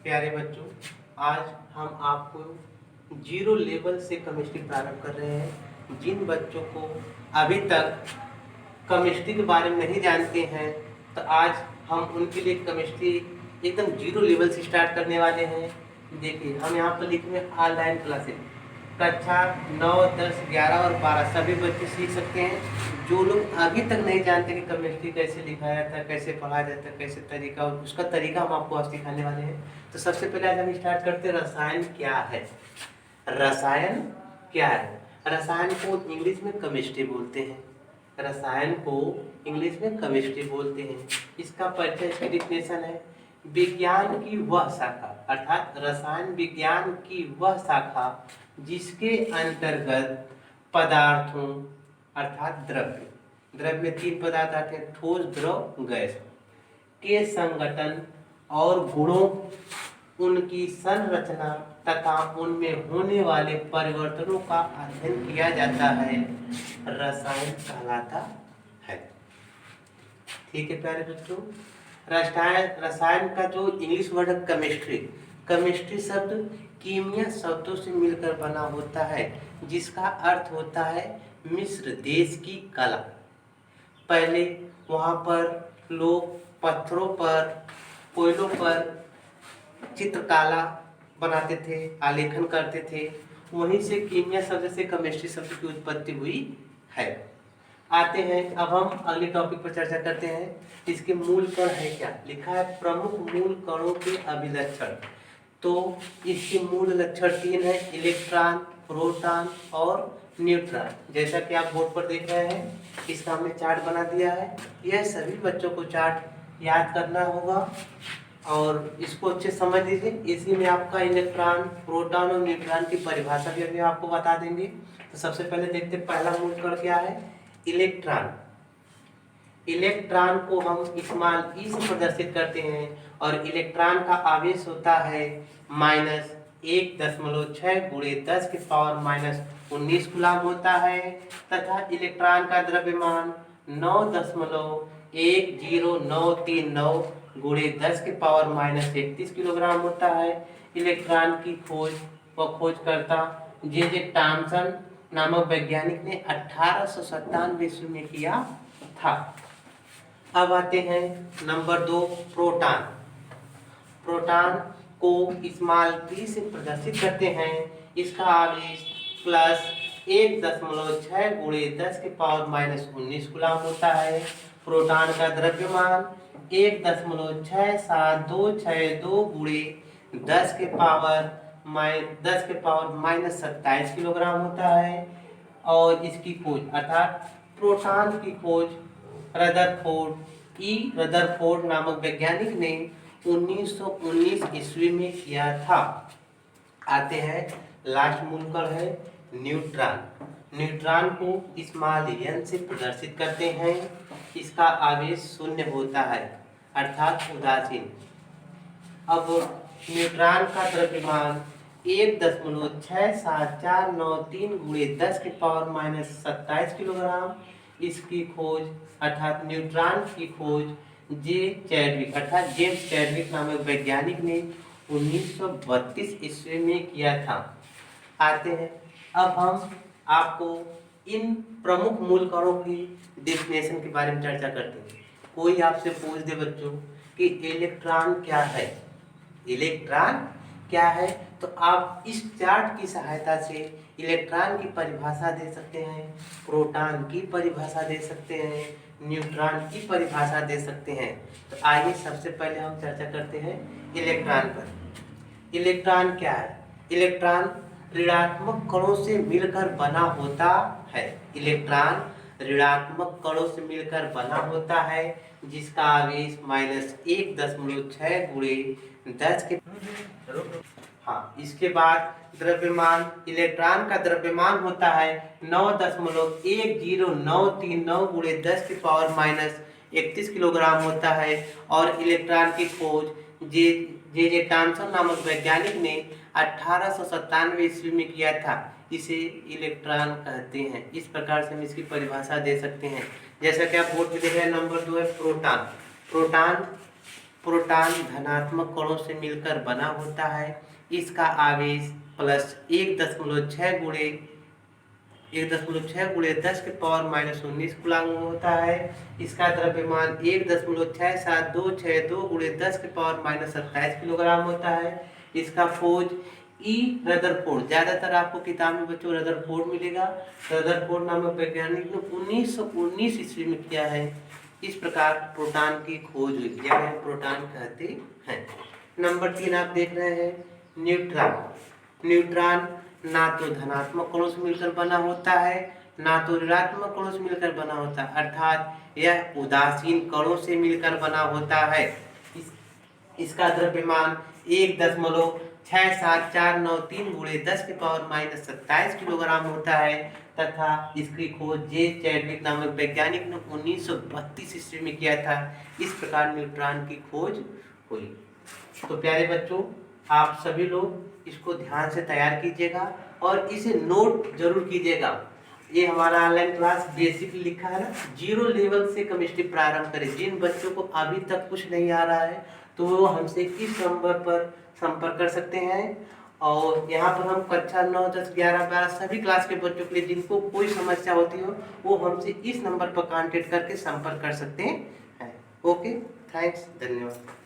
प्यारे बच्चों, आज हम आपको जीरो लेवल से केमिस्ट्री प्रारंभ कर रहे हैं। जिन बच्चों को अभी तक केमिस्ट्री के बारे में नहीं जानते हैं, तो आज हम उनके लिए केमिस्ट्री एकदम जीरो लेवल से स्टार्ट करने वाले हैं। देखिए, हम यहाँ पर लिखे हैं ऑनलाइन क्लासेस। कक्षा 9, 10, 11 और 12 सभी बच्चे सीख सकते हैं। जो लोग अभी तक नहीं जानते कि केमिस्ट्री कैसे लिखा जाता है, कैसे पढ़ा जाता है, कैसे तरीका, उसका तरीका हम आपको आज सिखाने वाले हैं। तो सबसे पहले आज हम स्टार्ट करते हैं, रसायन क्या है। रसायन क्या है? रसायन को इंग्लिश में केमिस्ट्री बोलते हैं। रसायन को इंग्लिश में केमिस्ट्री बोलते हैं। इसका परिचय, इसकी डिफिनेशन है, विज्ञान की वह शाखा, अर्थात रसायन विज्ञान की वह शाखा जिसके अंतर्गत पदार्थों अर्थात द्रव्य में 3 पदार्थ आते हैं, ठोस, द्रव, गैस, के संगठन और गुणों, उनकी संरचना तथा उनमें होने वाले परिवर्तनों का अध्ययन किया जाता है, रसायन कहलाता है। ठीक है प्यारे बच्चों, रसायन का जो इंग्लिश वर्ड है केमिस्ट्री शब्द कीमिया शब्दों से मिलकर बना होता है, जिसका अर्थ होता है मिस्र देश की कला। पहले वहाँ पर लोग पत्थरों पर, कोयलों पर चित्रकला बनाते थे, आलेखन करते थे। वहीं से कीमिया शब्द से केमिस्ट्री शब्द की उत्पत्ति हुई है। आते हैं, अब हम अगले टॉपिक पर चर्चा करते हैं। इसके मूल कण है क्या? लिखा है प्रमुख मूल कणों के अभिलक्षण। तो इसके मूल लक्षण 3 है, इलेक्ट्रॉन, प्रोटॉन और न्यूट्रॉन। जैसा कि आप बोर्ड पर देख रहे हैं, इसका हमने चार्ट बना दिया है। यह सभी बच्चों को चार्ट याद करना होगा और इसको अच्छे समझ लीजिए। इसी में आपका इलेक्ट्रॉन, प्रोटॉन और न्यूट्रॉन की परिभाषा भी अभी आपको बता देंगे। तो सबसे पहले देखते हैं पहला मूल कण क्या है, इलेक्ट्रॉन। इलेक्ट्रॉन को हम स्मॉल ई से प्रदर्शित करते हैं और इलेक्ट्रॉन का आवेश होता है -1.6 × 10⁻⁻19 कूलम होता है तथा इलेक्ट्रॉन का द्रव्यमान 9.10939 × 10⁻31 किलोग्राम होता है। इलेक्ट्रॉन की खोजकर्ता जे थॉम्सन नामक वैज्ञानिक ने 1897 ईस्वी में किया था। अब आते हैं नंबर 2, प्रोटॉन। प्रोटॉन को स्मॉल p से प्रदर्शित करते हैं। इसका आवेश +1.6 × 10⁻⁻19 कूलम होता है। प्रोटॉन का द्रव्यमान 1.6762 × 10⁻⁻27 किलोग्राम होता है। और इसकी खोज अर्थात प्रोटॉन की खोज रदरफोर्ड नामक वैज्ञानिक ने 1919 ईस्वी में किया था। आते हैं, लास्ट मूल कण है न्यूट्रॉन। न्यूट्रॉन को स्मॉल n से प्रदर्शित करते हैं। इसका आवेश 0 होता है अर्थात उदासीन। अब न्यूट्रॉन का द्रव्यमान 1.67493 × 10⁻⁻27 किलोग्राम। इसकी खोज अर्थात न्यूट्रॉन की खोज जेम्स चैडविक नामक वैज्ञानिक ने 1932 ईस्वी में किया था। आते हैं, अब हम आपको इन प्रमुख मूल कणों की डेफिनेशन के बारे में चर्चा करते हैं। कोई आपसे पूछ दे बच्चों कि इलेक्ट्रॉन क्या है, इलेक्ट्रॉन क्या है, तो आप इस चार्ट की सहायता से इलेक्ट्रॉन की परिभाषा दे सकते हैं, प्रोटॉन की परिभाषा दे सकते हैं, न्यूट्रॉन की परिभाषा दे सकते हैं। तो आइए सबसे पहले हम चर्चा करते हैं इलेक्ट्रॉन पर। इलेक्ट्रॉन क्या है? इलेक्ट्रॉन ऋणात्मक कणों से मिलकर बना होता है। इलेक्ट्रॉन ऋणात्मक कणों से मिलकर बना होता है, जिसका आवेश -1.6 × 10 इसके बाद द्रव्यमान, इलेक्ट्रॉन का द्रव्यमान होता है 9.1039 × 10⁻31 किलोग्राम होता है। और इलेक्ट्रॉन की खोज जे थॉम्सन नामक वैज्ञानिक ने 1897 ईस्वी में किया था। इसे इलेक्ट्रॉन कहते हैं। इस प्रकार से हम इसकी परिभाषा दे सकते हैं। जैसा कि आप बोर्ड पे देख रहे हैं, नंबर 2 है प्रोटॉन। प्रोटॉन प्रोटॉन धनात्मक कणों से मिलकर बना होता है। इसका आवेश प्लस 1.6 गुणे 10 के पावर -19 कूलम्ब होता है। इसका द्रव्यमान 1.6726 गुणे 10 के पावर -27 किलोग्राम होता है। इसका खोज ई रदरफोर्ड, ज्यादातर आपको किताब में बच्चों रदरफोर्ड मिलेगा। रदरफोर्ड नामक वैज्ञानिक ने 1919 ईस्वी में किया है। इस प्रकार प्रोटॉन की खोज हुई, जिन्हें प्रोटॉन कहते हैं। नंबर 3 आप देख रहे हैं न्यूट्रॉन। न्यूट्रॉन ना तो धनात्मक कणों से मिलकर बना होता है, ना तो ऋणात्मक कणों से मिलकर बना होता है, अर्थात यह उदासीन कणों से मिलकर बना होता है। इसका द्रव्यमान 1.67493 गुणे 10 के पावर -27 किलोग्राम होता है तथा इसकी खोज जे चैडविक नामक वैज्ञानिक ने 1932 ईस्वी में किया था। इस प्रकार न्यूट्रॉन की खोज हुई। तो प्यारे बच्चों, आप सभी लोग इसको ध्यान से तैयार कीजिएगा और इसे नोट जरूर कीजिएगा। ये हमारा ऑनलाइन क्लास बेसिक लिखा है ना, 0 लेवल से केमिस्ट्री प्रारंभ करें। जिन बच्चों को अभी तक कुछ नहीं आ रहा है तो वो हमसे किस नंबर पर संपर्क कर सकते हैं। और यहाँ पर हम कक्षा 9, 10, 11, 12 सभी क्लास के बच्चों के लिए जिनको कोई समस्या होती हो वो हमसे इस नंबर पर कांटेक्ट करके संपर्क कर सकते हैं। ओके, थैंक्स, धन्यवाद।